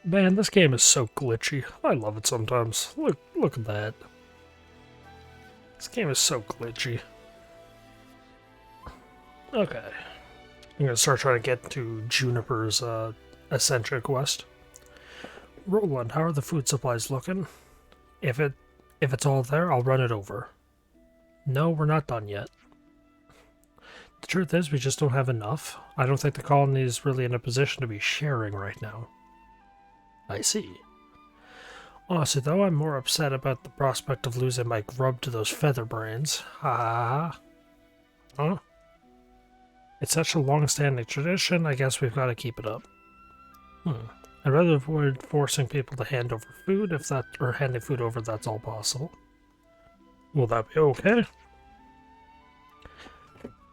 Man, this game is so glitchy. I love it sometimes. Look at that. This game is so glitchy. Okay. I'm gonna start trying to get to Juniper's Ascension quest. Roland, how are the food supplies looking? If it's all there, I'll run it over. No, we're not done yet. The truth is, we just don't have enough. I don't think the colony is really in a position to be sharing right now. I see. Honestly, though, I'm more upset about the prospect of losing my grub to those feather brains. Ha ha ha. Huh? It's such a long-standing tradition, I guess we've got to keep it up. I'd rather avoid forcing people to hand over food or handing food over if that's all possible. Will that be okay?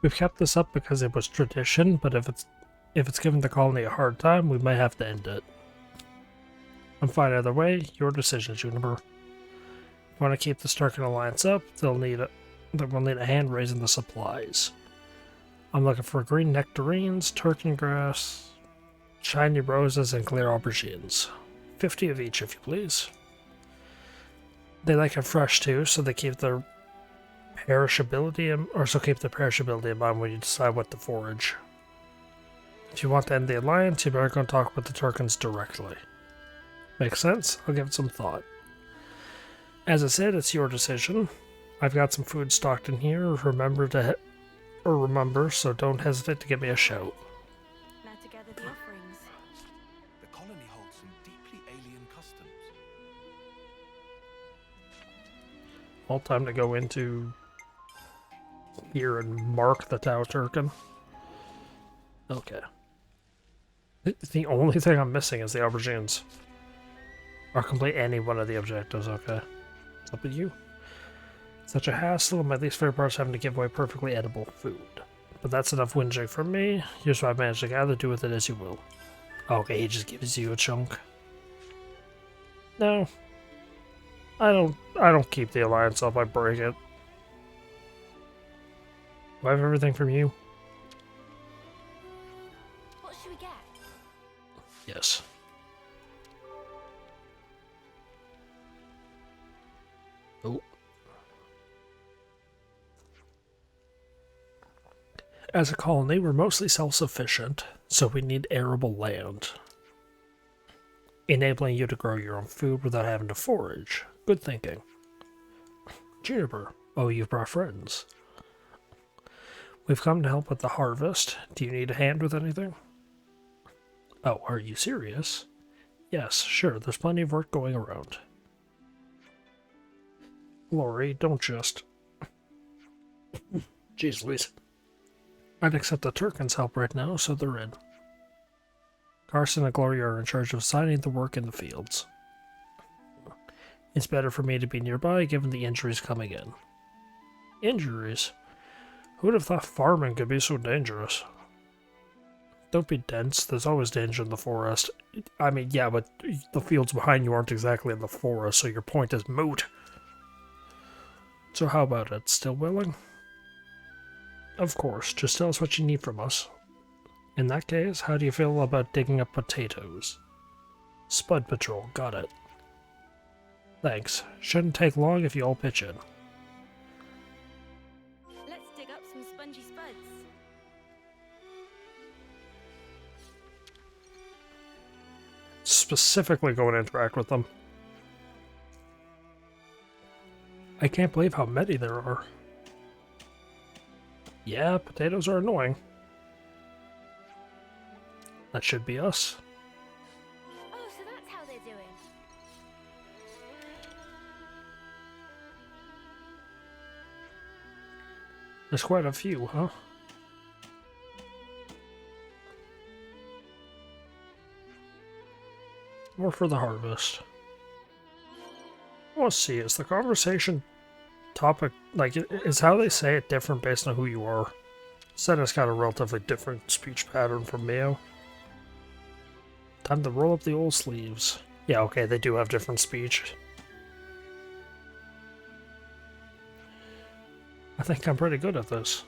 We've kept this up because it was tradition, but if it's giving the colony a hard time, we might have to end it. I'm fine either way. Your decision, Juniper. If you want to keep the Starkin Alliance up, we'll need a hand raising the supplies. I'm looking for green nectarines, turkin grass, shiny roses, and clear aubergines. 50 of each, if you please. They like it fresh too, so they keep their perishability in mind when you decide what to forage. If you want to end the alliance, you better go and talk with the Turkins directly. Makes sense? I'll give it some thought. As I said, it's your decision. I've got some food stocked in here. Remember, so don't hesitate to give me a shout. Now to gather the offerings. The colony holds some deeply alien customs. All time to go into here and mark the Tau Turkin. Okay. The only thing I'm missing is the aubergines. Or complete any one of the objectives, okay. It's up to you. Such a hassle, and my least favorite part is having to give away perfectly edible food. But that's enough whinging from me. Here's what I've managed to gather, do with it as you will. Okay, he just gives you a chunk. No. I don't keep the alliance up, I break it. Do I have everything from you? What should we get? Yes. Oh. As a colony, we're mostly self-sufficient, so we need arable land, enabling you to grow your own food without having to forage. Good thinking. Juniper, oh, you've brought friends. We've come to help with the harvest. Do you need a hand with anything? Oh, are you serious? Yes, sure, there's plenty of work going around. Lori, don't just... Jeez Louise. I'd accept the Turkins' help right now, so they're in. Carson and Gloria are in charge of assigning the work in the fields. It's better for me to be nearby, given the injuries coming in. Injuries? Who would have thought farming could be so dangerous? Don't be dense, there's always danger in the forest. I mean, yeah, but the fields behind you aren't exactly in the forest, so your point is moot. So how about it? Still willing? Of course, just tell us what you need from us. In that case, how do you feel about digging up potatoes? Spud Patrol, got it. Thanks. Shouldn't take long if you all pitch in. Let's dig up some spongy spuds. Specifically go and interact with them. I can't believe how many there are. Yeah, potatoes are annoying. That should be us. Oh, so that's how they're doing. There's quite a few, huh? More for the harvest. Let's see, is the conversation topic, like, is how they say it different based on who you are? Senna's got a relatively different speech pattern from Mio. Time to roll up the old sleeves. Yeah, okay, they do have different speech. I think I'm pretty good at this.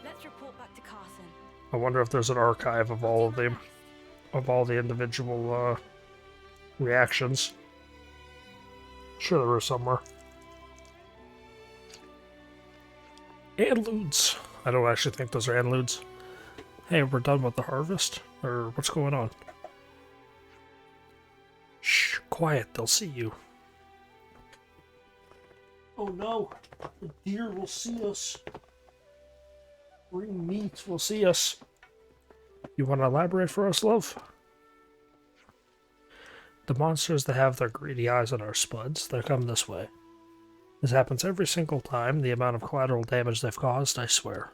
Let's report back to Carson. I wonder if there's an archive of all of them. of all the individual reactions. Sure, there is somewhere. Anludes. I don't actually think those are anludes. Hey, we're done with the harvest? Or what's going on? Shh, quiet, they'll see you. Oh no, the deer will see us. Bring meat will see us. You want to elaborate for us, love? The monsters that have their greedy eyes on our spuds, they come this way. This happens every single time. The amount of collateral damage they've caused, I swear.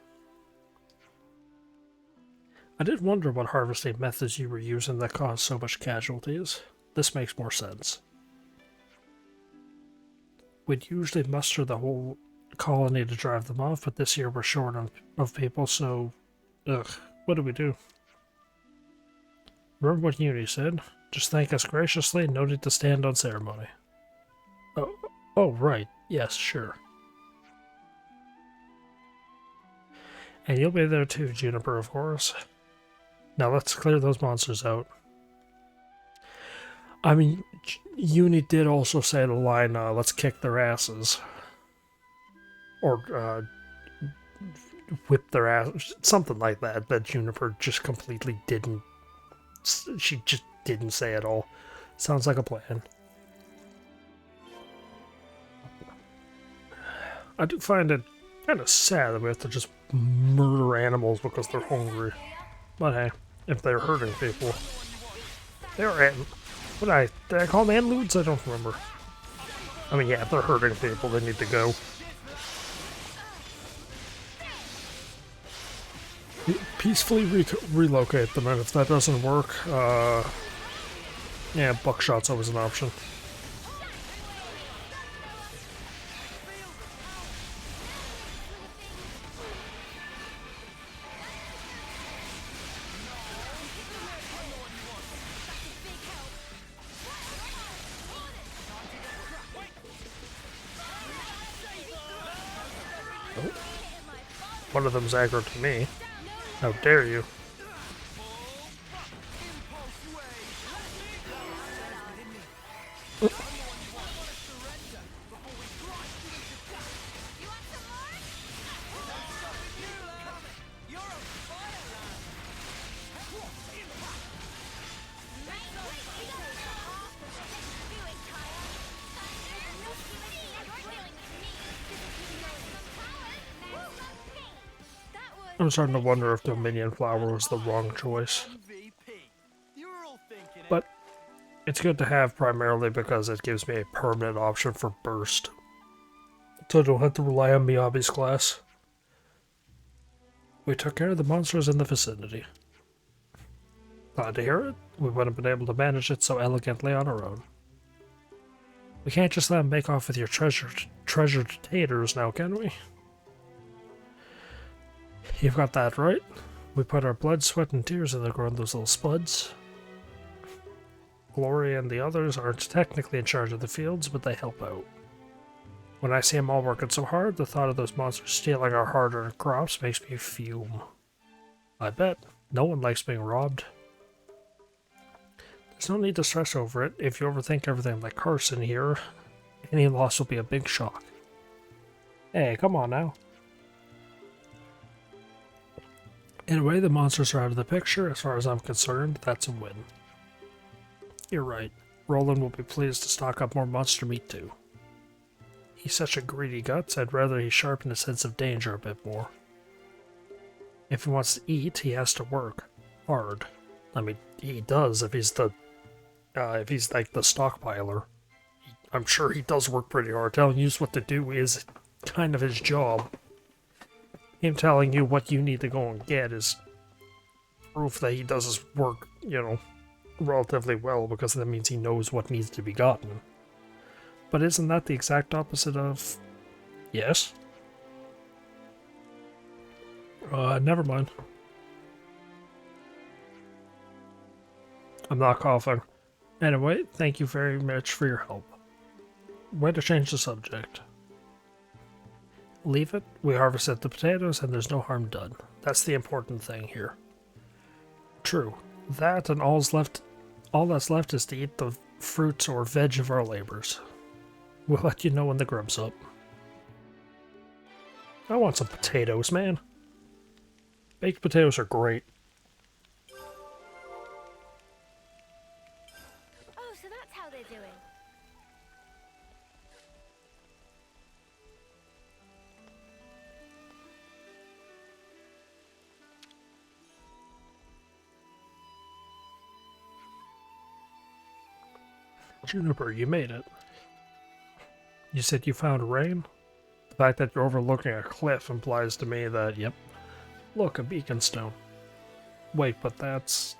I did wonder what harvesting methods you were using that caused so much casualties. This makes more sense. We'd usually muster the whole colony to drive them off, but this year we're short of people, so... Ugh, what do we do? Remember what Uni said? Just thank us graciously, no need to stand on ceremony. Oh, right. Yes, sure. And you'll be there too, Juniper, of course. Now let's clear those monsters out. I mean, Uni did also say the line, let's kick their asses. Or, whip their ass, something like that, that Juniper just completely didn't, she just didn't say at all. Sounds like a plan. I do find it kind of sad that we have to just murder animals because they're hungry. But hey, if they're hurting people, they're did I call them anludes? I don't remember. I mean, yeah, if they're hurting people, they need to go. Peacefully relocate them, and if that doesn't work, yeah, buckshot's always an option. Oh. One of them's aggro to me. How dare you? I'm starting to wonder if Dominion Flower was the wrong choice. But it's good to have primarily because it gives me a permanent option for burst. So I don't have to rely on Miyabi's class. We took care of the monsters in the vicinity. Glad to hear it. We wouldn't have been able to manage it so elegantly on our own. We can't just let them make off with your treasured taters now, can we? You've got that right. We put our blood, sweat, and tears into growing those little spuds. Gloria and the others aren't technically in charge of the fields, but they help out. When I see them all working so hard, the thought of those monsters stealing our hard-earned crops makes me fume. I bet. No one likes being robbed. There's no need to stress over it. If you overthink everything like Carson here, any loss will be a big shock. Hey, come on now. In a way, the monsters are out of the picture. As far as I'm concerned, that's a win. You're right. Roland will be pleased to stock up more monster meat too. He's such a greedy guts, I'd rather he sharpen his sense of danger a bit more. If he wants to eat, he has to work hard. I mean, he does if he's like the stockpiler. I'm sure he does work pretty hard. Telling you what to do is kind of his job. Him telling you what you need to go and get is proof that he does his work, you know, relatively well, because that means he knows what needs to be gotten. But isn't that the exact opposite of... Yes? Never mind. I'm not coughing. Anyway, thank you very much for your help. Way to change the subject. Leave it. We harvested the potatoes and there's no harm done. That's the important thing here. True. That and all that's left is to eat the fruits or veg of our labors. We'll let you know when the grub's up. I want some potatoes, man. Baked potatoes are great. Oh, so that's how they're doing. Juniper, you made it. You said you found rain? The fact that you're overlooking a cliff implies to me that, yep. Look, a beacon stone. Wait, but that's...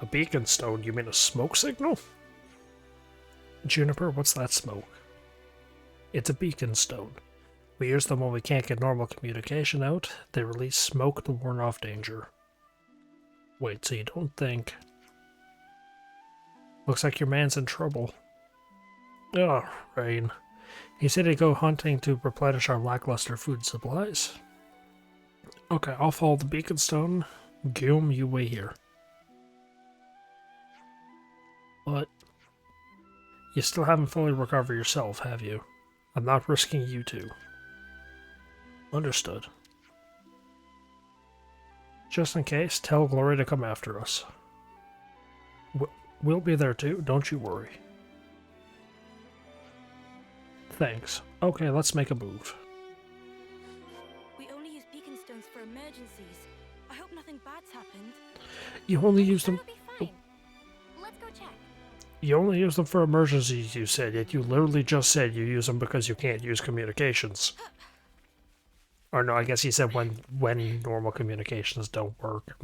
a beacon stone? You mean a smoke signal? Juniper, what's that smoke? It's a beacon stone. We use them when we can't get normal communication out. They release smoke to warn off danger. Wait, so you don't think... Looks like your man's in trouble. Oh, Rain. He said he'd go hunting to replenish our lackluster food supplies. Okay, I'll follow the beacon stone. Guillaume, you wait here. But... you still haven't fully recovered yourself, have you? I'm not risking you to. Understood. Just in case, tell Glory to come after us. We'll be there too, don't you worry. Thanks. Okay, let's make a move. We only use beacon stones for emergencies. I hope nothing bad's happened. You only use them... It'll be fine. Let's go check. You only use them for emergencies, you said, yet you literally just said you use them because you can't use communications. Or no, I guess he said when normal communications don't work.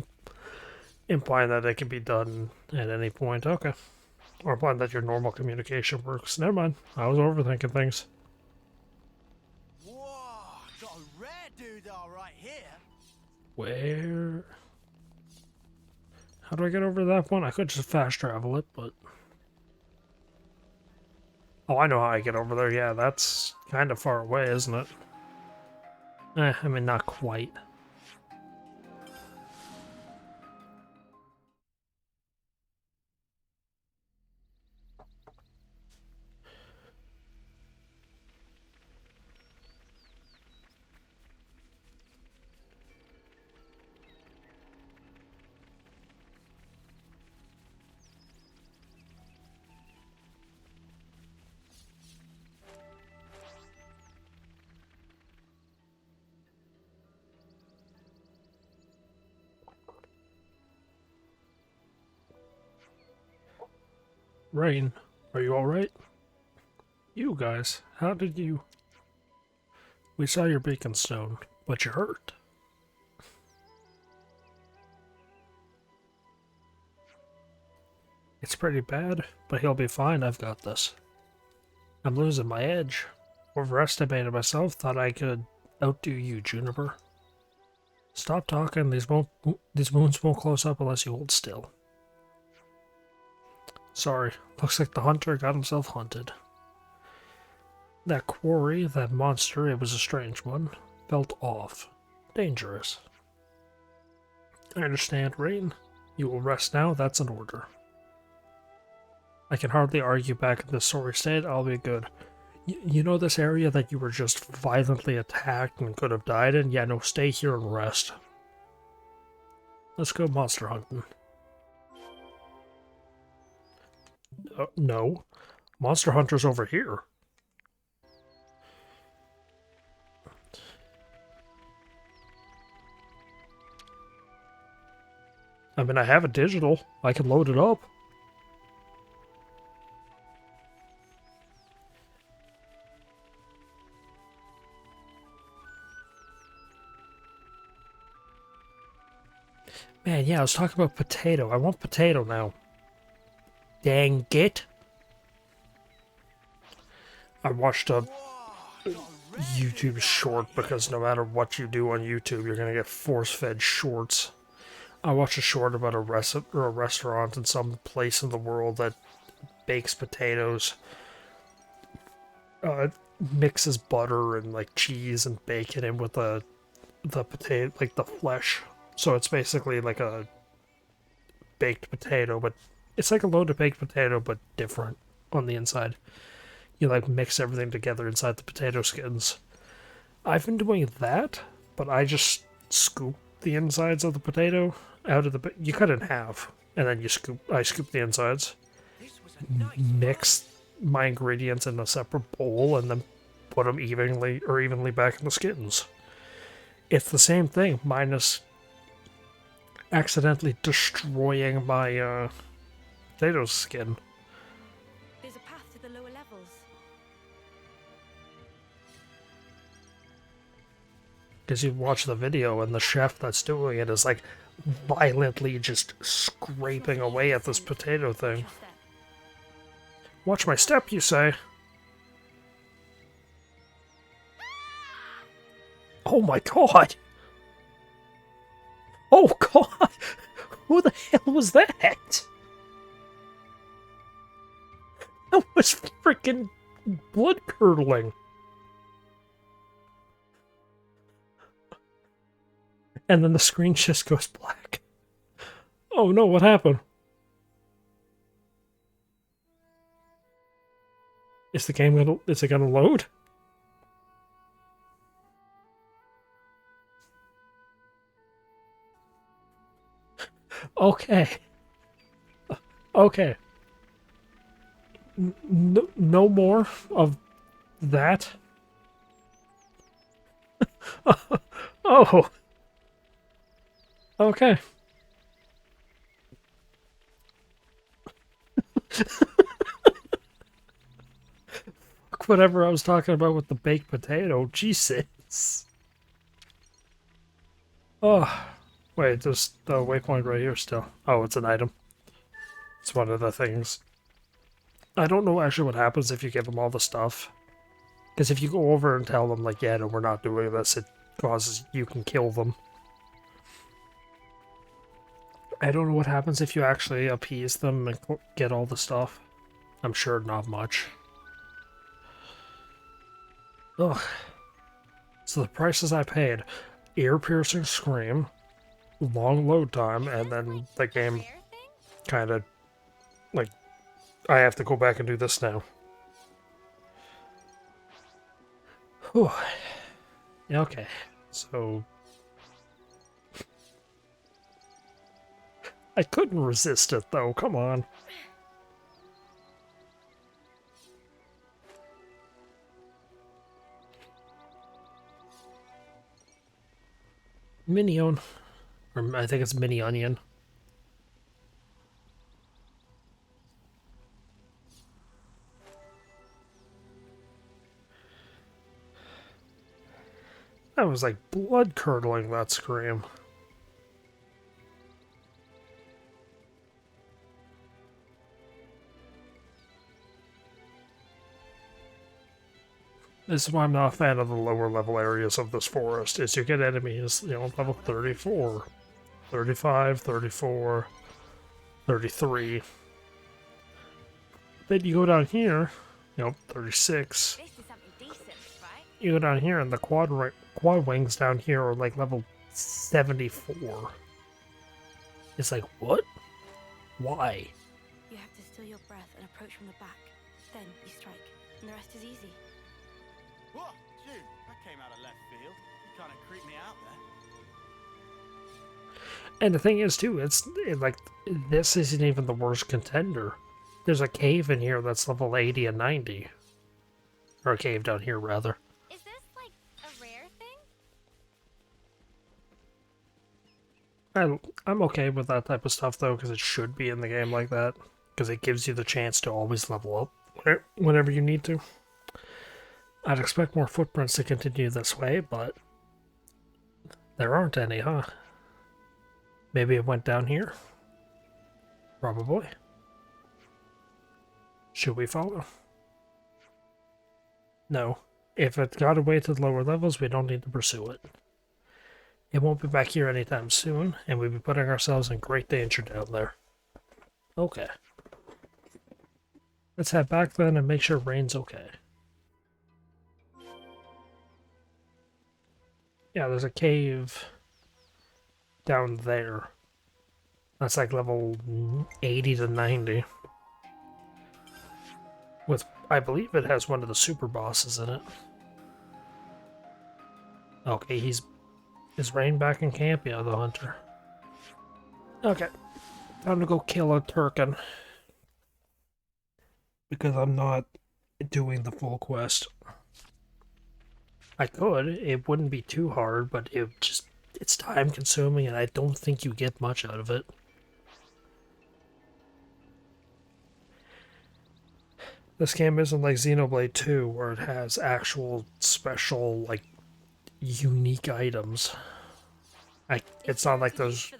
Implying that it can be done at any point. Okay. Or implying that your normal communication works. Never mind. I was overthinking things. Whoa, got a rare doodah right here. Where? How do I get over to that one? I could just fast travel it, but... Oh, I know how I get over there. Yeah, that's kind of far away, isn't it? I mean, not quite. Rain, are you alright? You guys, how did you... We saw your beacon stone, but you're hurt. It's pretty bad, but he'll be fine, I've got this. I'm losing my edge. Overestimated myself, thought I could outdo you, Juniper. Stop talking, these wounds won't close up unless you hold still. Sorry, looks like the hunter got himself hunted. That quarry, that monster, it was a strange one, felt off. Dangerous. I understand, Rain. You will rest now, that's an order. I can hardly argue back in this sorry state, I'll be good. You know this area that you were just violently attacked and could have died in? Yeah, no, stay here and rest. Let's go monster hunting. No. Monster Hunter's over here. I mean, I have a digital. I can load it up. Man, yeah, I was talking about potato. I want potato now. Dang it. I watched a YouTube short because no matter what you do on YouTube, you're gonna get force-fed shorts. I watched a short about a restaurant in some place in the world that bakes potatoes, mixes butter and like cheese and bacon in with the potato, like the flesh. So it's basically like a baked potato, but it's like a loaded baked potato, but different on the inside. You like mix everything together inside the potato skins. I've been doing that, but I just scoop the insides of the potato out of the. You cut it in half, and then I scoop the insides, This was a nice mix my ingredients in a separate bowl, and then put them evenly back in the skins. It's the same thing, minus accidentally destroying my potato skin. There's a path to the lower levels. Because you watch the video and the chef that's doing it is like violently just scraping away at this potato thing. Trust them. Watch my step, you say? Oh my god! Oh god! Who the hell was that? That was freaking blood curdling. And then the screen just goes black. Oh no, what happened? Is it gonna load? Okay. Okay. No more of that. Oh. Okay. Whatever I was talking about with the baked potato. Jesus. Oh. Wait, there's the waypoint right here still. Oh, it's an item. It's one of the things. I don't know actually what happens if you give them all the stuff. Because if you go over and tell them, like, yeah, no, we're not doing this, it causes you can kill them. I don't know what happens if you actually appease them and get all the stuff. I'm sure not much. Ugh. So the prices I paid. Ear-piercing scream, long load time, and then the game kind of, like, I have to go back and do this now. Whew. Okay, so... I couldn't resist it, though, come on. Minion. Or I think it's mini onion. That was like blood curdling, that scream. This is why I'm not a fan of the lower level areas of this forest, is you get enemies, you know, level 34, 35, 34, 33. Then you go down here, you know, 36. This is something decent, right? You go down here and the quad wings down here are like level 74. It's like, what? Why? You have to still your breath and approach from the back. Then you strike, and the rest is easy. What? Shoot, that came out of left field. You kind of creeped me out there. And the thing is, too, like, this isn't even the worst contender. There's a cave in here that's level 80 and 90. Or a cave down here, rather. Is this like a rare thing? I'm okay with that type of stuff, though, because it should be in the game like that. Because it gives you the chance to always level up whenever you need to. I'd expect more footprints to continue this way, but there aren't any, huh? Maybe it went down here? Probably. Should we follow? No. If it got away to the lower levels, we don't need to pursue it. It won't be back here anytime soon, and we'll be putting ourselves in great danger down there. Okay. Let's head back then and make sure Rain's okay. Yeah, there's a cave down there. That's like level 80 to 90. With, I believe it has one of the super bosses in it. Okay, is Rain back in camp? Yeah, the hunter. Okay, time to go kill a Turkin. Because I'm not doing the full quest. I could, it wouldn't be too hard, but it's time consuming and I don't think you get much out of it. This game isn't like Xenoblade 2 where it has actual special, like, unique items. It's not like those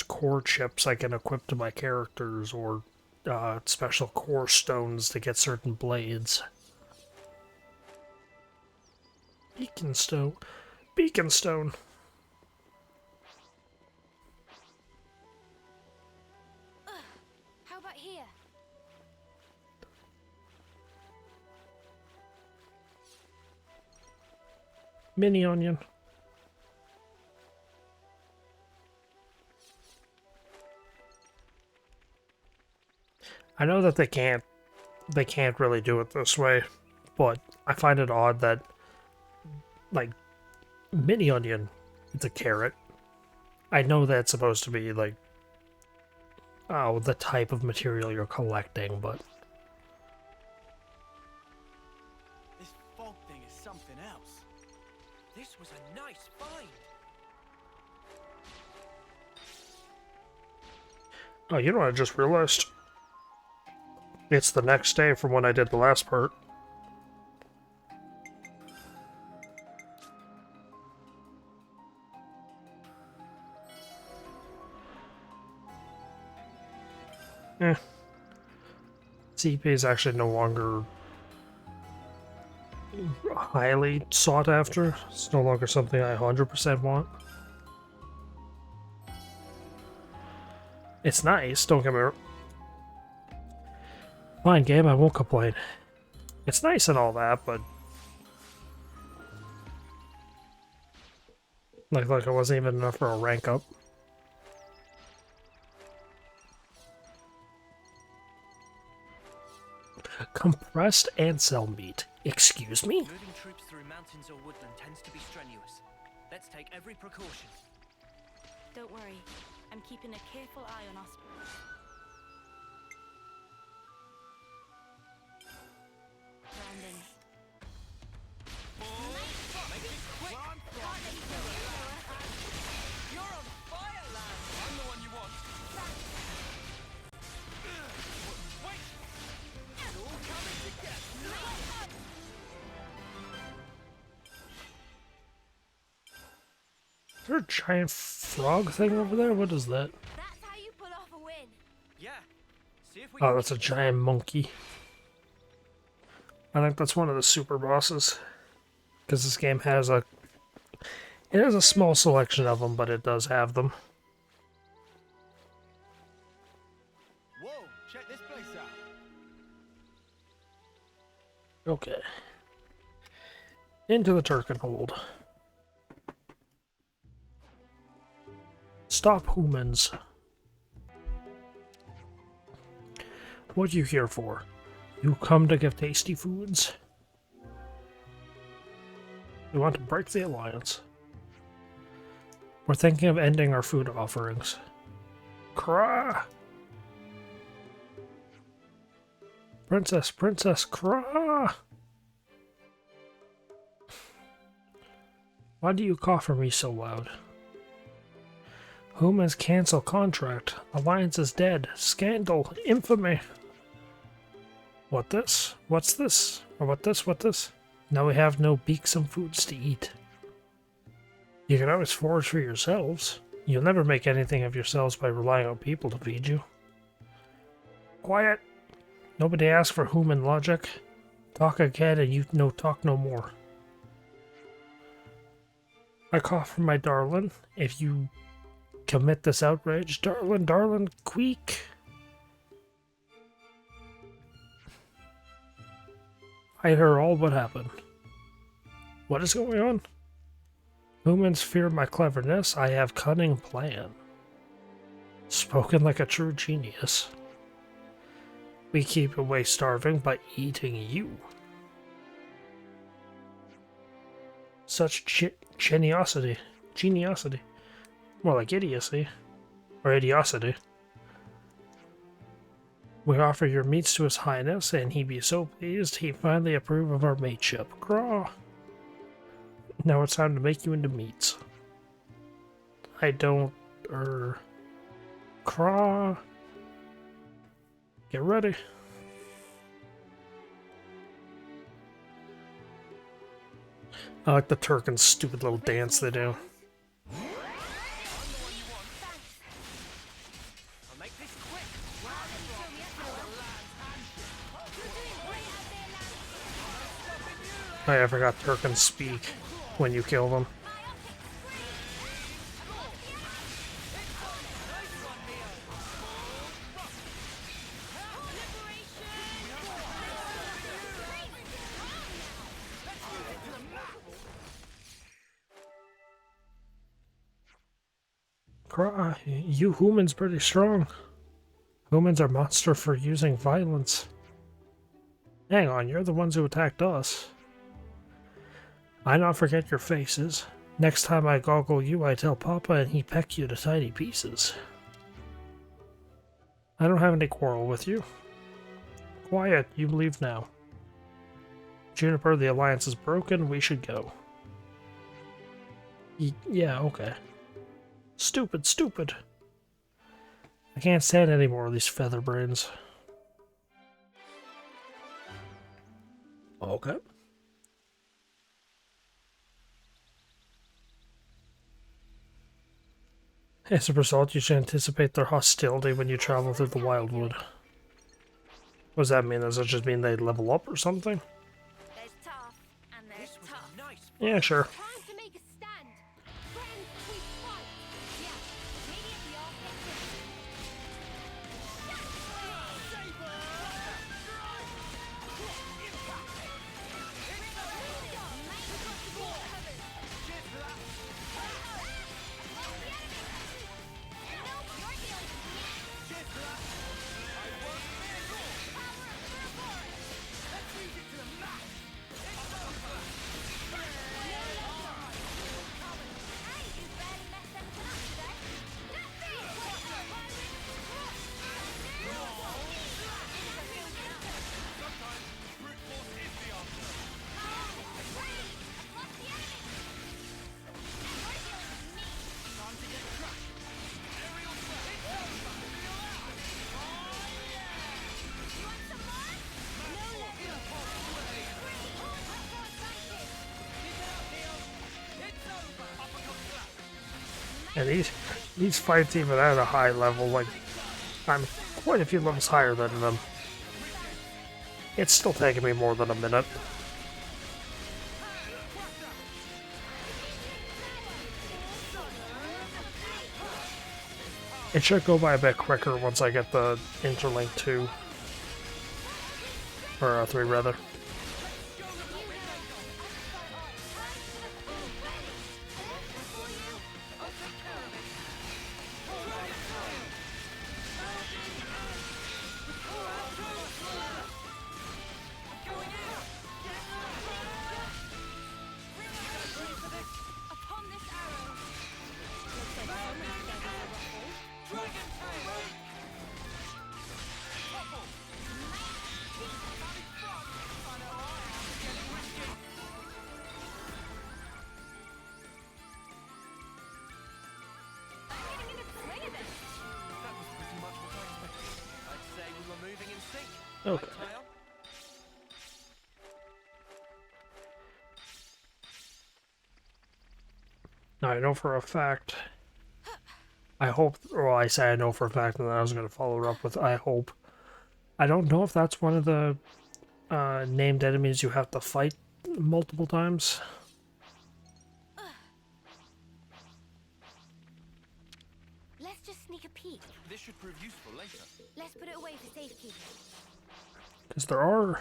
core chips I can equip to my characters or special core stones to get certain blades. Beacon stone. Beacon stone. How about here? Mini onion. I know that they can't really do it this way, but I find it odd that, like, mini onion, it's a carrot. I know that's supposed to be, like, oh, the type of material you're collecting, but... This fog thing is something else. This was a nice find. Oh, you know what I just realized? It's the next day from when I did the last part. CP is actually no longer highly sought after. It's no longer something I 100% want. It's nice, don't get me wrong. Fine game, I won't complain. It's nice and all that, but... Like it wasn't even enough for a rank up. Compressed ancel meat. Excuse me? Moving troops through mountains or woodland tends to be strenuous. Let's take every precaution. Don't worry. I'm keeping a careful eye on us. Brandon. Make it quick! You're on fire, lad! I'm the one you want. Wait! It's all coming together. Is there a giant frog thing over there? What is that? That's how you pull off a win. Yeah. See if we Oh, that's a giant monkey. I think that's one of the super bosses. Because this game has a... It has a small selection of them, but it does have them. Whoa, check this place out. Okay. Into the Turkin hold. Stop humans. What are you here for? You come to give tasty foods? We want to break the alliance. We're thinking of ending our food offerings. Cry! Princess, princess, cry! Why do you cough for me so loud? Humans cancel contract. Alliance is dead. Scandal. Infamy. What this? What's this? Or what this? What this? Now we have no beaksome foods to eat. You can always forage for yourselves. You'll never make anything of yourselves by relying on people to feed you. Quiet! Nobody asked for human logic. Talk again and you talk no more. I cough for my darling. If you commit this outrage, darling, queek. I heard all what happened. What is going on? Humans fear my cleverness. I have cunning plan. Spoken like a true genius. We keep away starving by eating you. Such geniosity. Geniosity. More like idiocy. Or idiocity. We offer your meats to His Highness, and he be so pleased he finally approve of our mateship. Craw. Now it's time to make you into meats. I don't... Craw. Get ready. I like the Turkins' stupid little dance they do. I forgot Turkins speak when you kill them. You humans pretty strong. Humans are monster for using violence. Hang on, you're the ones who attacked us. I not forget your faces. Next time I goggle you, I tell Papa and he peck you to tiny pieces. I don't have any quarrel with you. Quiet, you leave now. Juniper, the alliance is broken, we should go. Yeah, okay. Stupid, stupid. I can't stand any more of these feather brains. Okay. As a result, you should anticipate their hostility when you travel through the Wildwood. What does that mean? Does that just mean they level up or something? There's tough, and there's tough. Yeah, sure. Time to make a stand. Friends, we fight. Yeah, immediately And these fights, even at a high level, like, I'm quite a few levels higher than them. It's still taking me more than a minute. It should go by a bit quicker once I get the Interlink 2. Or 3, rather. Okay. Now I know for a fact. I hope, or I say I know for a fact, and then I was going to follow it up with I hope. I don't know if that's one of the named enemies you have to fight multiple times. Let's just sneak a peek. This should prove useful later. Let's put it away for safekeeping. Because there are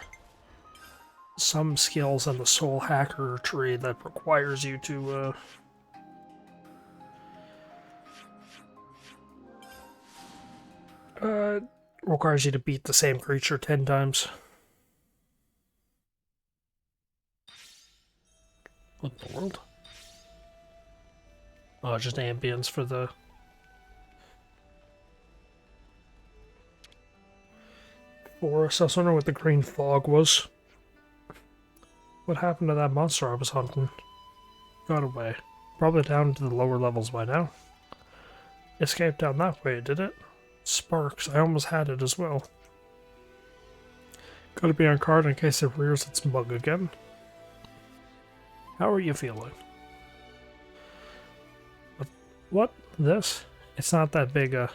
some skills in the Soul Hacker tree that requires you to Requires you to beat the same creature 10 times. What in the world? Oh, just ambience for the... forest. I was wondering what the green fog was. What happened to that monster I was hunting? Got away. Probably down to the lower levels by now. Escaped down that way, did it? Sparks. I almost had it as well. Gotta be on guard in case it rears its mug again. How are you feeling? What? This? It's not that big a...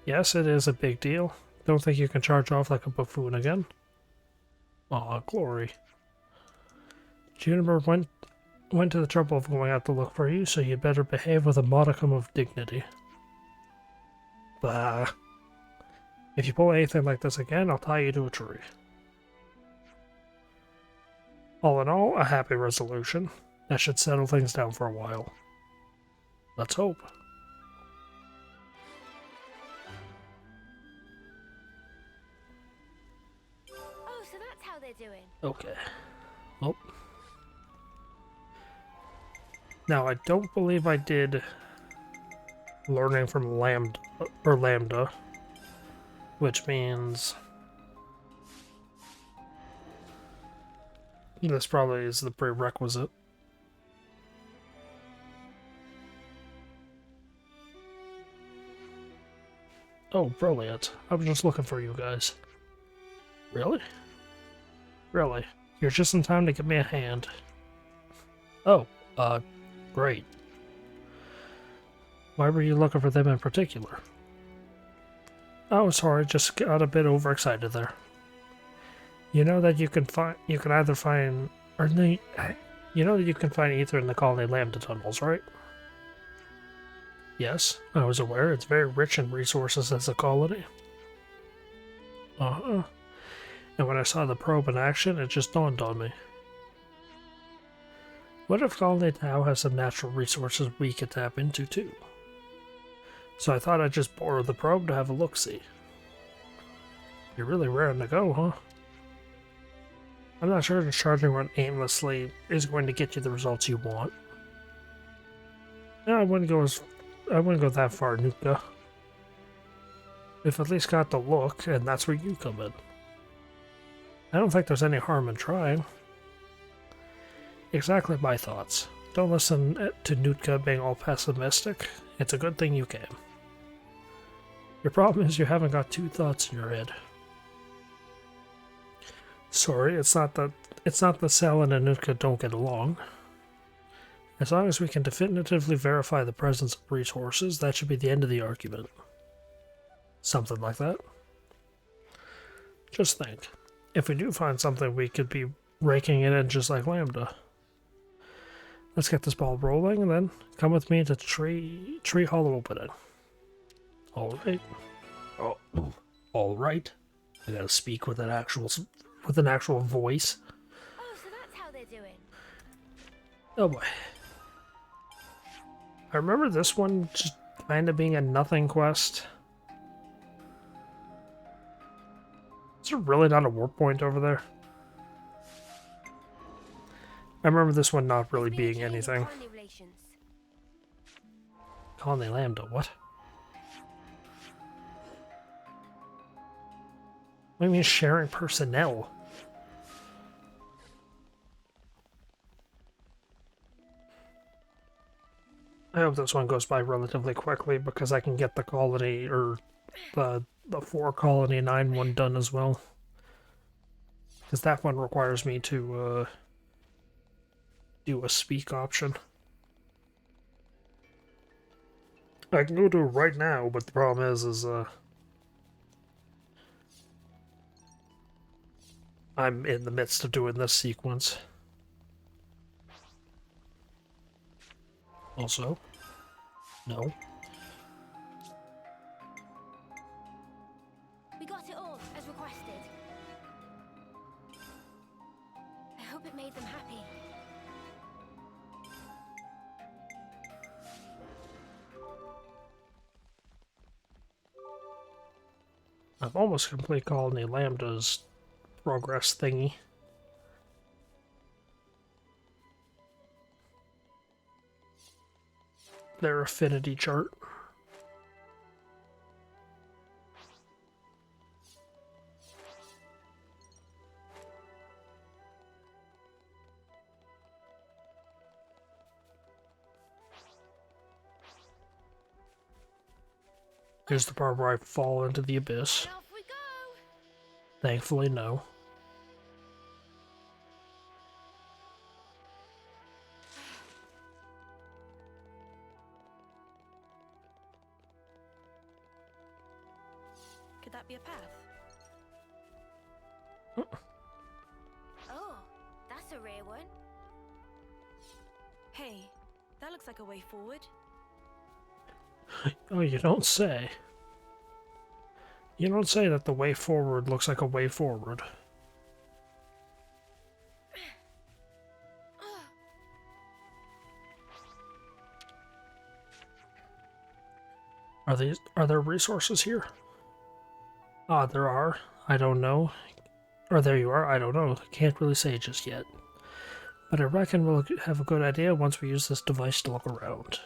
Yes, it is a big deal. Don't think you can charge off like a buffoon again? Aw, glory. Juniper went to the trouble of going out to look for you, so you'd better behave with a modicum of dignity. Bah. If you pull anything like this again, I'll tie you to a tree. All in all, a happy resolution. That should settle things down for a while. Let's hope. Oh, so that's how they're doing. Okay. Well. Now, I don't believe I did learning from Lambda, which means this probably is the prerequisite. Oh, brilliant. I was just looking for you guys. Really? Really? You're just in time to give me a hand. Oh, great. Why were you looking for them in particular? Oh, sorry, just got a bit overexcited there. You know that you can either find, or you know that you can find ether in the colony Lambda tunnels, right? Yes, I was aware. It's very rich in resources as a colony. Uh-huh. And when I saw the probe in action, it just dawned on me. What if Colony Tau has some natural resources we could tap into too? So I thought I'd just borrow the probe to have a look-see. You're really raring to go, huh? I'm not sure that charging one aimlessly is going to get you the results you want. No, I wouldn't go that far, Nuka. We've at least got the look, and that's where you come in. I don't think there's any harm in trying. Exactly my thoughts. Don't listen to Nutka being all pessimistic. It's a good thing you came. Your problem is you haven't got two thoughts in your head. Sorry, it's not that Cell and Nutka don't get along. As long as we can definitively verify the presence of resources, that should be the end of the argument. Something like that. Just think. If we do find something, we could be raking it in just like Lambda. Let's get this ball rolling, and then come with me to Tree Hollow opening. Alright. Oh, alright. I gotta speak with an actual voice. Oh, so that's how they're doing. Oh boy. I remember this one just kind of being a nothing quest. Is there really not a warp point over there? I remember this one not really being anything. Colony Lambda, what? What do you mean sharing personnel? I hope this one goes by relatively quickly because I can get the colony, or the 4 colony 9 one done as well. Because that one requires me to do a speak option. I can go do it right now, but the problem is I'm in the midst of doing this sequence. Also, no. We got it all, as requested. I hope it made them happy. I've almost complete Colony Lambda's progress thingy. Their affinity chart. Here's the part where I fall into the abyss. And off we go. Thankfully, no. Could that be a path? Oh, that's a rare one. Hey, that looks like a way forward. Oh, you don't say. You don't say that the way forward looks like a way forward. Are there resources here? Ah, there are. I don't know. Or there you are. I don't know. Can't really say just yet. But I reckon we'll have a good idea once we use this device to look around.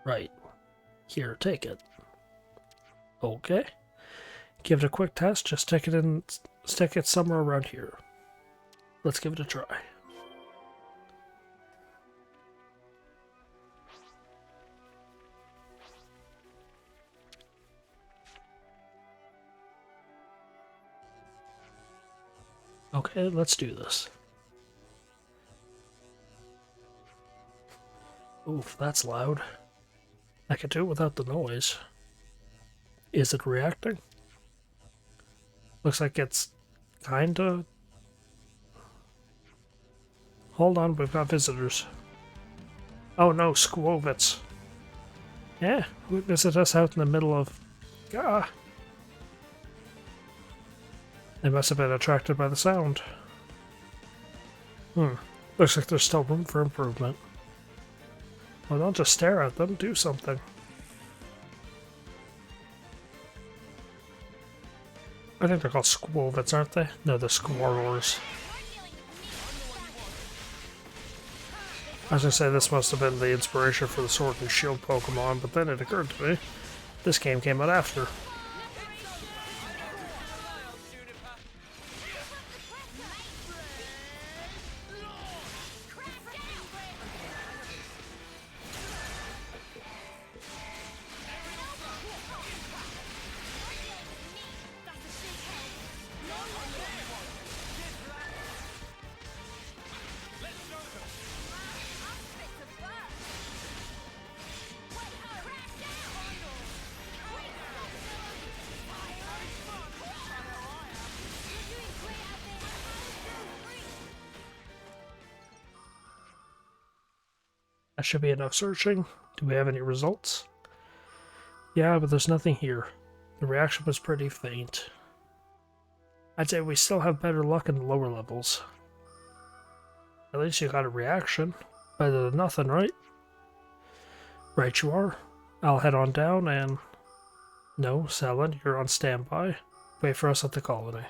Right. Here, take it. Okay. Give it a quick test. Just stick it somewhere around here. Let's give it a try. Okay, let's do this. Oof, that's loud. I can do it without the noise. Is it reacting? Looks like it's kinda... Hold on, we've got visitors. Oh no, Squovitz. Yeah, who visit us out in the middle of... Gah! They must have been attracted by the sound. Looks like there's still room for improvement. Well, don't just stare at them, do something. I think they're called Squovitz, aren't they? No, they're Squirrels. I was gonna say this must have been the inspiration for the Sword and Shield Pokemon, but then it occurred to me, this game came out after. That should be enough searching. Do we have any results? Yeah, but there's nothing here. The reaction was pretty faint. I'd say we still have better luck in the lower levels. At least you got a reaction. Better than nothing, right? Right you are. I'll head on down and... No, Selen, you're on standby. Wait for us at the colony.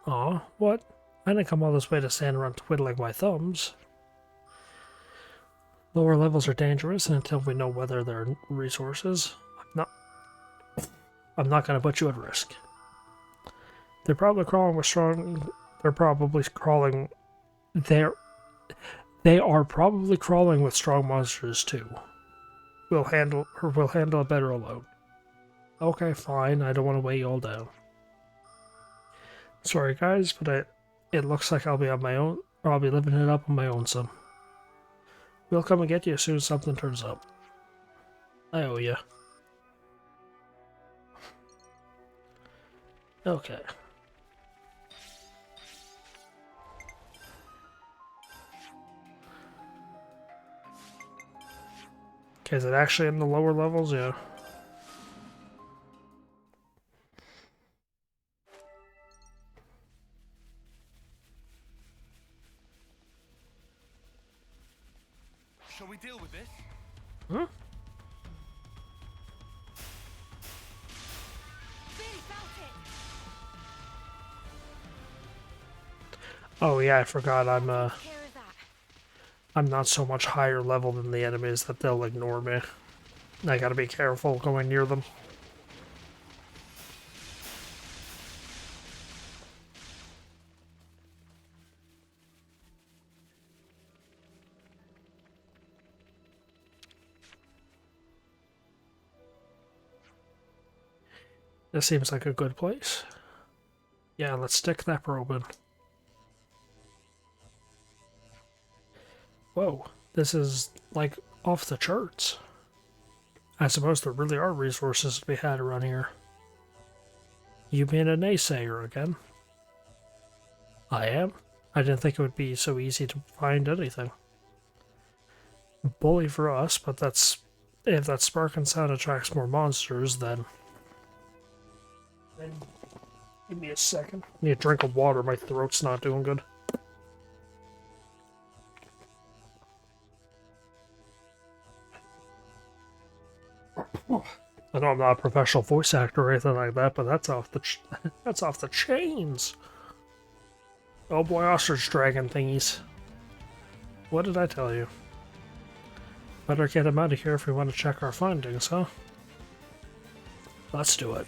Aw, what? I didn't come all this way to stand around twiddling my thumbs. Lower levels are dangerous, and until we know whether there are resources, I'm not going to put you at risk. They're probably crawling with strong... They're probably crawling... They are probably crawling with strong monsters, too. We'll handle it better alone. Okay, fine. I don't want to weigh you all down. Sorry, guys, but it looks like I'll be on my own, or I'll be living it up on my own some. We'll come and get you as soon as something turns up. I owe you. Okay. Okay, is it actually in the lower levels? Yeah. Shall we deal with this? Huh? Oh yeah, I forgot Care of that. I'm not so much higher level than the enemies that they'll ignore me. I gotta be careful going near them. This seems like a good place. Yeah, let's stick that probe in. Whoa, this is, like, off the charts. I suppose there really are resources to be had around here. You being a naysayer again? I am. I didn't think it would be so easy to find anything. Bully for us, but that's... if that spark and sound attracts more monsters, then... Give me a second. I need a drink of water, my throat's not doing good. I know I'm not a professional voice actor or anything like that, but that's off the that's off the chains. Oh boy, ostrich dragon thingies. What did I tell you? Better get him out of here if we want to check our findings, huh? Let's do it.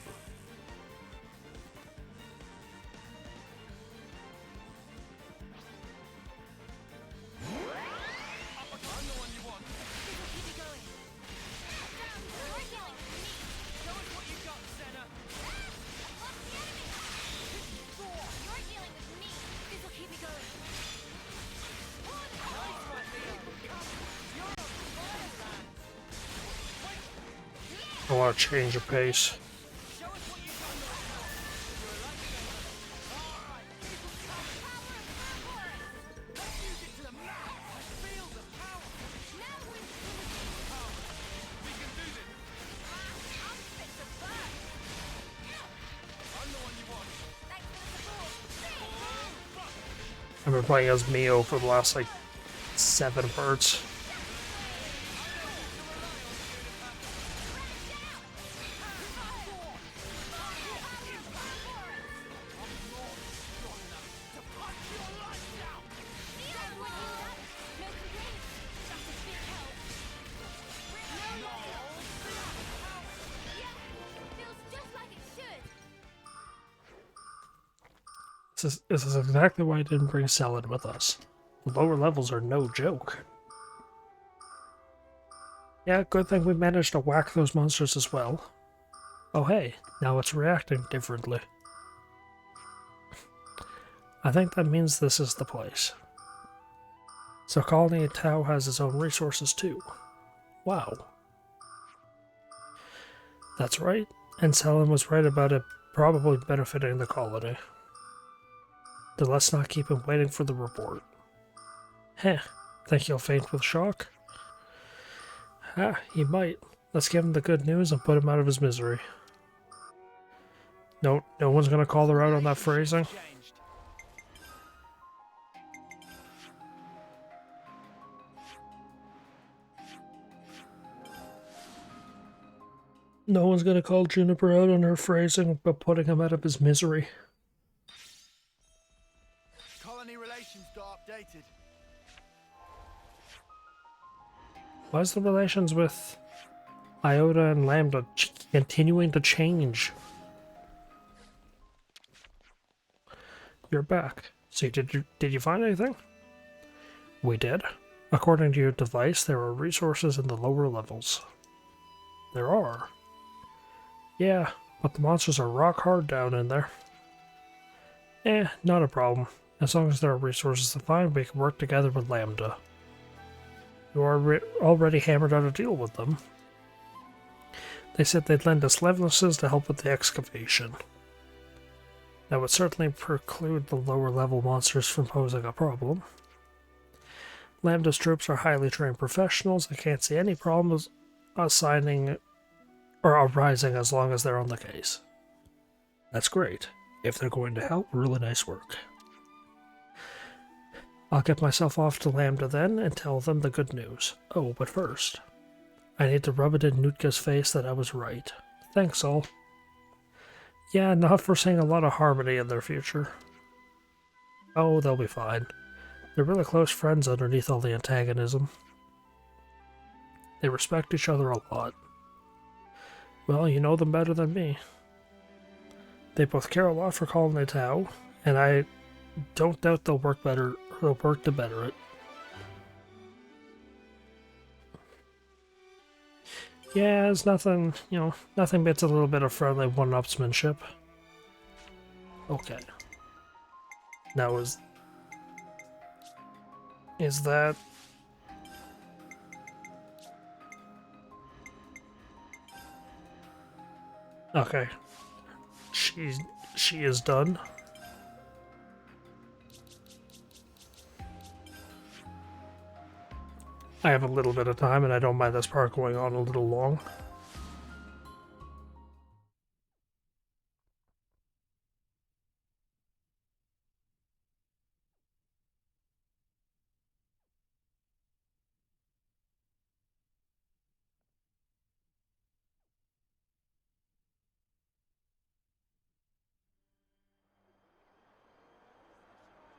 I want to change the pace. I've been playing as Mio for the last, like, 7 parts. This is exactly why I didn't bring Selin with us. The lower levels are no joke. Yeah, good thing we managed to whack those monsters as well. Oh hey, now it's reacting differently. I think that means this is the place. So Colony Tau has its own resources too. Wow. That's right, and Selin was right about it probably benefiting the colony. Then let's not keep him waiting for the report. Heh, think he'll faint with shock? Ah, he might. Let's give him the good news and put him out of his misery. No one's gonna call her out on that phrasing. No one's gonna call Juniper out on her phrasing, but putting him out of his misery. Colony relations got updated. Why is the relations with Iota and Lambda continuing to change? You're back. So did you find anything? We did. According to your device, there are resources in the lower levels. There are. Yeah, but the monsters are rock hard down in there. Not a problem. As long as there are resources to find, we can work together with Lambda. You are already hammered out a deal with them. They said they'd lend us levelaces to help with the excavation. That would certainly preclude the lower level monsters from posing a problem. Lambda's troops are highly trained professionals. I can't see any problems assigning or arising as long as they're on the case. That's great. If they're going to help, really nice work. I'll get myself off to Lambda then and tell them the good news. Oh, but first, I need to rub it in Nutka's face that I was right. Thanks, all. Yeah, not foreseeing a lot of harmony in their future. Oh, they'll be fine. They're really close friends underneath all the antagonism. They respect each other a lot. Well, you know them better than me. They both care a lot for Colony Tau, and I don't doubt they'll work to better it. Yeah, it's nothing, nothing beats a little bit of friendly one-upsmanship. Okay. Now is that... Okay. She is done. I have a little bit of time, and I don't mind this part going on a little long.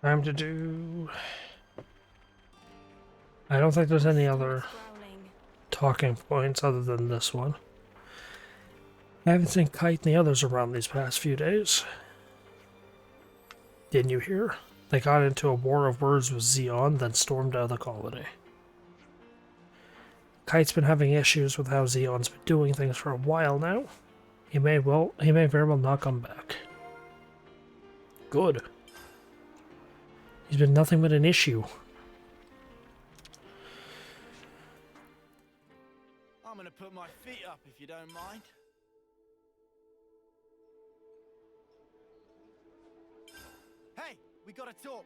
Time to do... I don't think there's any other talking points other than this one. I haven't seen Kite and the others around these past few days. Didn't you hear? They got into a war of words with Xeon, then stormed out of the colony. Kite's been having issues with how Xeon's been doing things for a while now. He may very well not come back. Good. He's been nothing but an issue. I'm gonna put my feet up if you don't mind. Hey, we gotta talk.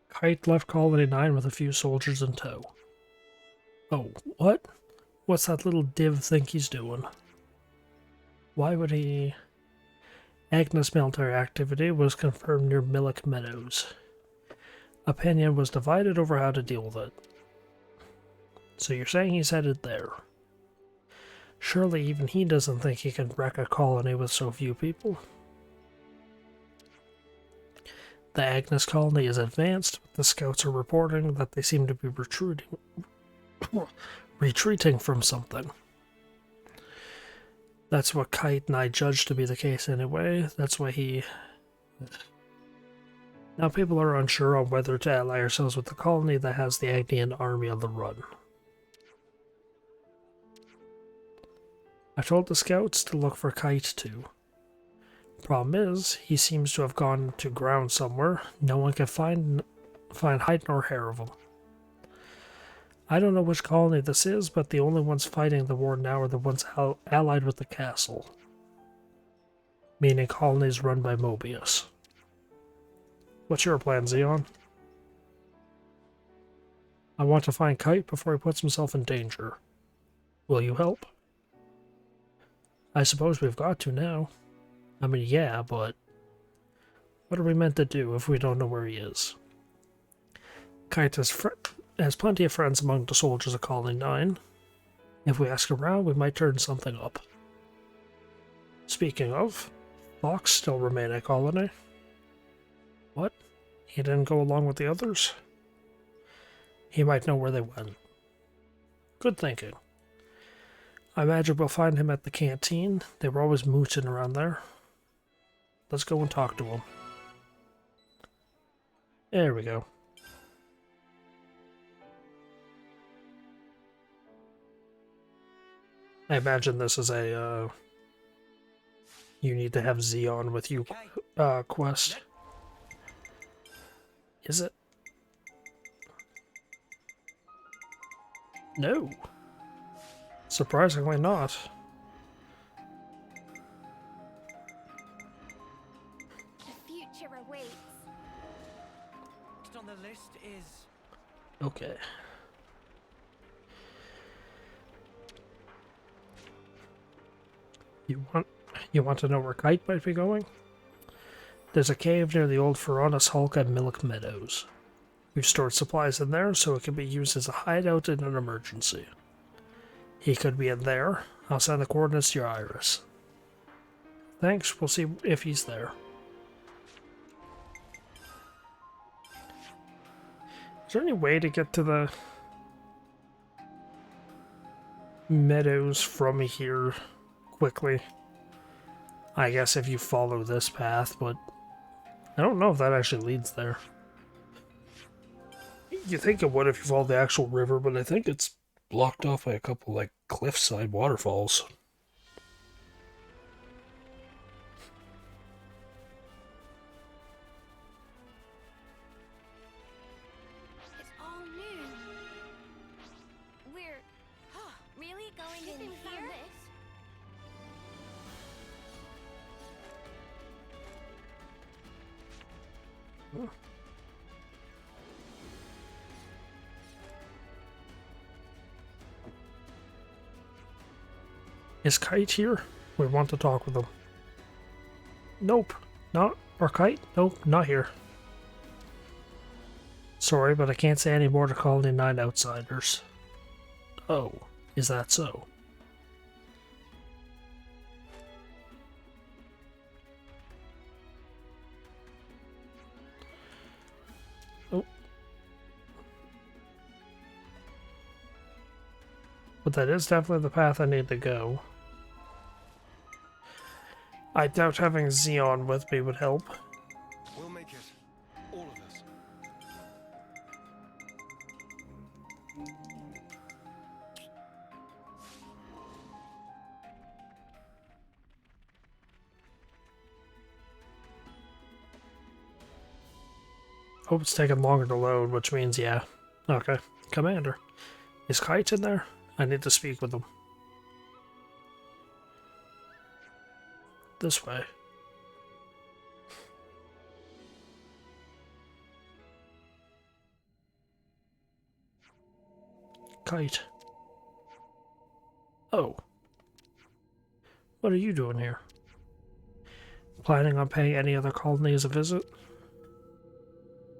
Kite left Colony 9 with a few soldiers in tow. Oh, what? What's that little div think he's doing? Why would he... Agnes military activity was confirmed near Millick Meadows. Opinion was divided over how to deal with it. So you're saying he's headed there? Surely even he doesn't think he can wreck a colony with so few people. The Agnes colony is advanced, but the scouts are reporting that they seem to be retreating from something. That's what Kite and I judged to be the case anyway. That's why he... Now people are unsure on whether to ally ourselves with the colony that has the Agnian army on the run. I told the scouts to look for Kite too. Problem is, he seems to have gone to ground somewhere. No one can find hide nor hair of him. I don't know which colony this is, but the only ones fighting the war now are the ones allied with the castle. Meaning colonies run by Mobius. What's your plan, Xeon? I want to find Kite before he puts himself in danger. Will you help? I suppose we've got to now. I mean, yeah, but... What are we meant to do if we don't know where he is? Kite has plenty of friends among the soldiers of Colony 9. If we ask around, we might turn something up. Speaking of, Fox still remain at Colony. What? He didn't go along with the others? He might know where they went. Good thinking. I imagine we'll find him at the canteen. They were always mooching around there. Let's go and talk to him. There we go. I imagine this is a, you need to have Xeon with you, quest. Is it? No. Surprisingly not. The future awaits. Next on the list is... Okay. You want to know where Kite might be going? There's a cave near the old Ferronis Hulk at Millick Meadows. We've stored supplies in there so it can be used as a hideout in an emergency. He could be in there. I'll send the coordinates to your Iris. Thanks, we'll see if he's there. there any way to get to the meadows from here quickly? I guess if you follow this path, but I don't know if that actually leads there. You think it would if you follow the actual river, but I think it's blocked off by a couple, like, cliffside waterfalls. It's all new. We're really going in here? Is Kite here? We want to talk with him. Nope. Not our Kite? Nope, not here. Sorry, but I can't say any more to Colony 9 outsiders. Oh, is that so? Oh. But that is definitely the path I need to go. I doubt having Xeon with me would help. We'll make it. All of us. Hope it's taking longer to load, which means yeah. Okay. Commander. Is Kite in there? I need to speak with him. This way. Kite. Oh. What are you doing here? Planning on paying any other colonies a visit?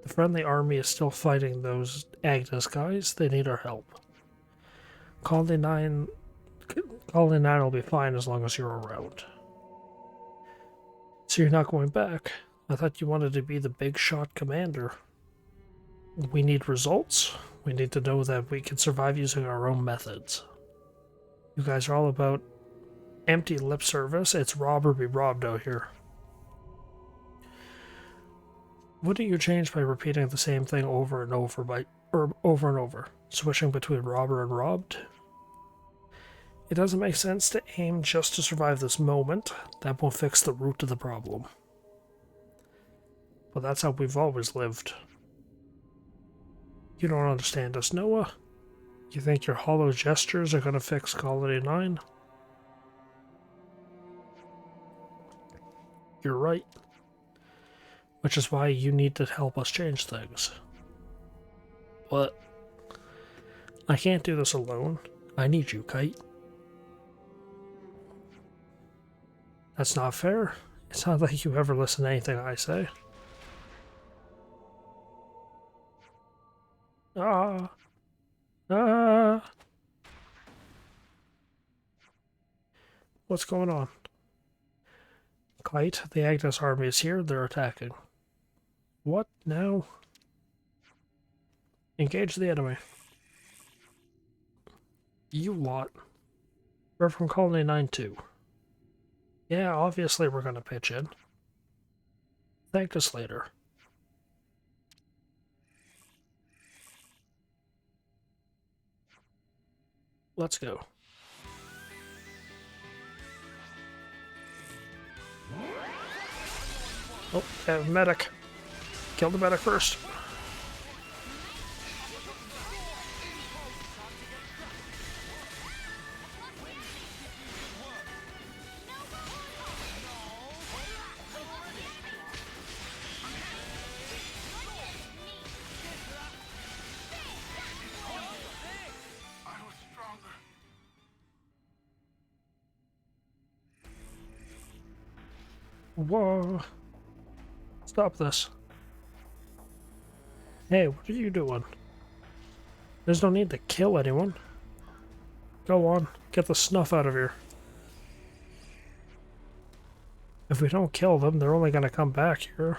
The friendly army is still fighting those Agnes guys. They need our help. Colony 9 will be fine as long as you're around. So you're not going back? I thought you wanted to be the big shot commander. We need results. We need to know that we can survive using our own methods. You guys are all about empty lip service. It's rob or be robbed out here. Wouldn't you change by repeating the same thing over and over, switching between robber and robbed? It doesn't make sense to aim just to survive this moment. That won't fix the root of the problem. But that's how we've always lived. You don't understand us, Noah? You think your hollow gestures are going to fix Colony 9? You're right. Which is why you need to help us change things. But I can't do this alone. I need you, Kite. That's not fair. It's not like you ever listen to anything I say. Ah. What's going on? Kite, the Agnes army is here. They're attacking. What now? Engage the enemy. You lot. We're from Colony 9 too. Yeah, obviously we're gonna pitch in. Thank us later. Let's go. Oh, have medic. Kill the medic first. Whoa. Stop this. Hey, what are you doing? There's no need to kill anyone. Go on, get the snuff out of here. If we don't kill them, they're only gonna come back here.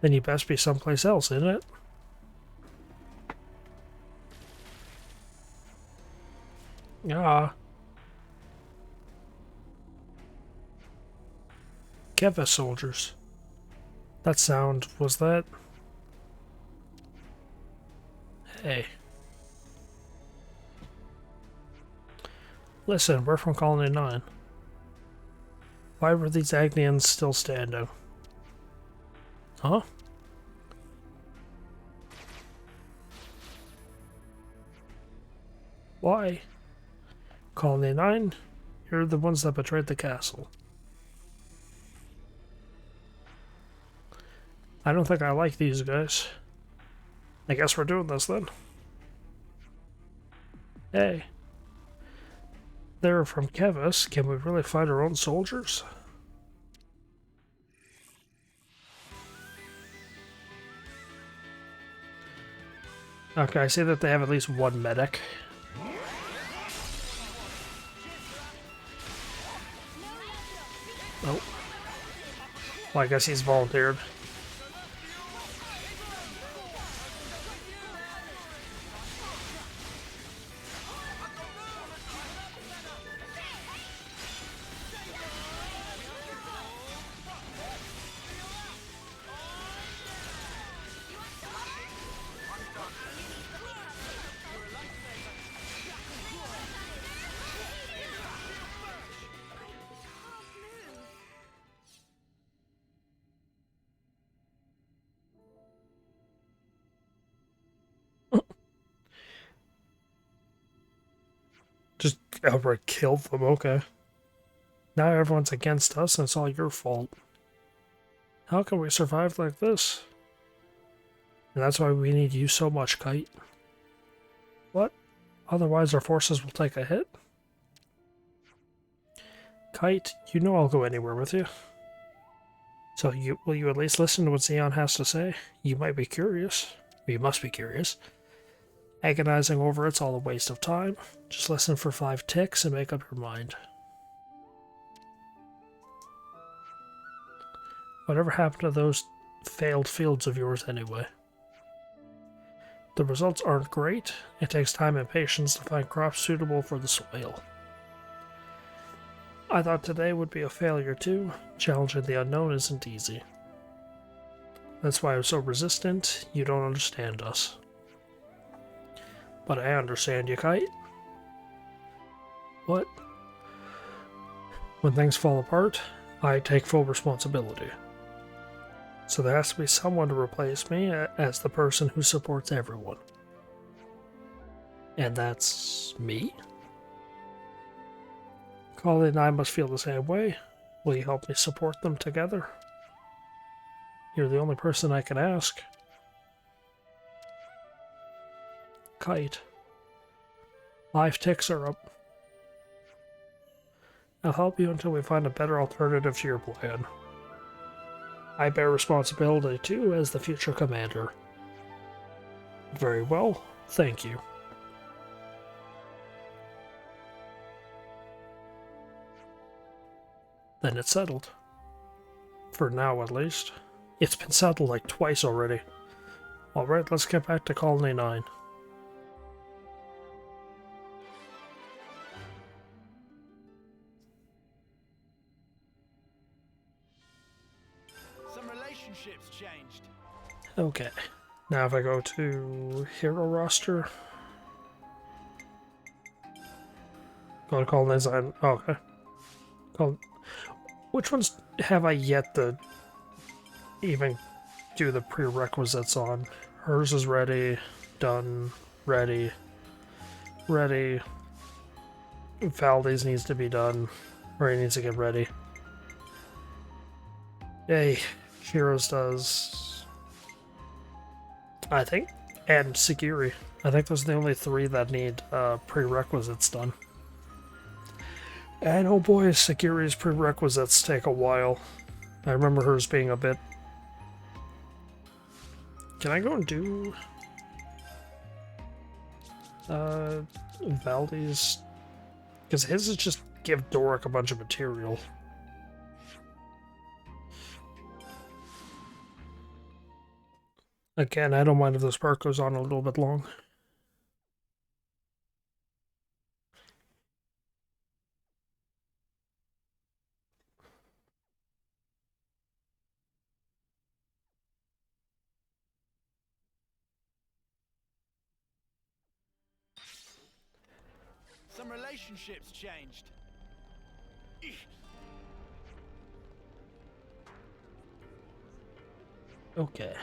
Then you best be someplace else, isn't it? Ah. Keva soldiers. That sound, was that? Hey. Listen, we're from Colony 9. Why were these Agnians still standing? Huh? Why? Colony 9? You're the ones that betrayed the castle. I don't think I like these guys. I guess we're doing this then. Hey. They're from Kevis. Can we really fight our own soldiers? Okay, I see that they have at least one medic. Oh. Well, I guess he's volunteered. Just outright killed them, okay. Now everyone's against us and it's all your fault. How can we survive like this? And that's why we need you so much, Kite. What? Otherwise our forces will take a hit? Kite, you know I'll go anywhere with you. So will you at least listen to what Xeon has to say? You might be curious. You must be curious. Agonizing over it's all a waste of time. Just listen for 5 ticks and make up your mind. Whatever happened to those failed fields of yours anyway? The results aren't great. It takes time and patience to find crops suitable for the soil. I thought today would be a failure too. Challenging the unknown isn't easy. That's why I'm so resistant. You don't understand us. But I understand you, Kite. What? When things fall apart, I take full responsibility. So there has to be someone to replace me as the person who supports everyone. And that's me? Colin and I must feel the same way. Will you help me support them together? You're the only person I can ask. Kite. 5 ticks are up. I'll help you until we find a better alternative to your plan. I bear responsibility too as the future commander. Very well, thank you. Then it's settled. For now, at least. It's been settled like twice already. Alright, let's get back to Colony 9. Some relationships changed. Okay. Now if I go to hero roster. Go to Colony 9. Oh, okay. Which ones have I yet to even do the prerequisites on? Hers is ready, done, ready, ready. Valdes needs to be done, or he needs to get ready. Yay, Shiro's does, I think, and Sagiri. I think those are the only 3 that need prerequisites done. And oh boy, Sagiri's prerequisites take a while. I remember hers being a bit... Can I go and do... Valdes? Because his is just give Doric a bunch of material. Again, I don't mind if this part goes on a little bit long. Some relationships changed. Eek. Okay.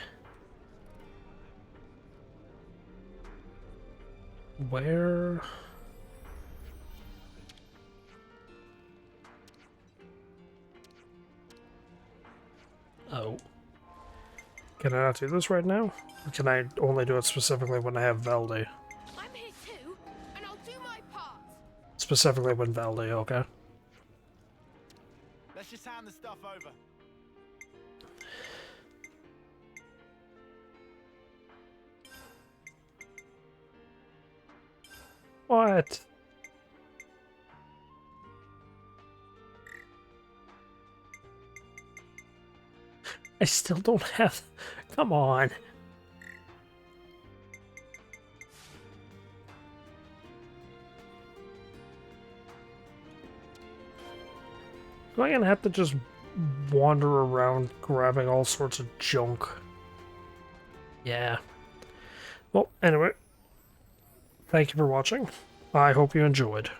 Where... Oh. Can I not do this right now? Or can I only do it specifically when I have Valdi? I'm here too, and I'll do my part. Specifically when Valdi, okay. Let's just hand the stuff over. What? I still don't have... Come on. Am I gonna have to just wander around grabbing all sorts of junk? Yeah. Well, anyway. Thank you for watching. I hope you enjoyed.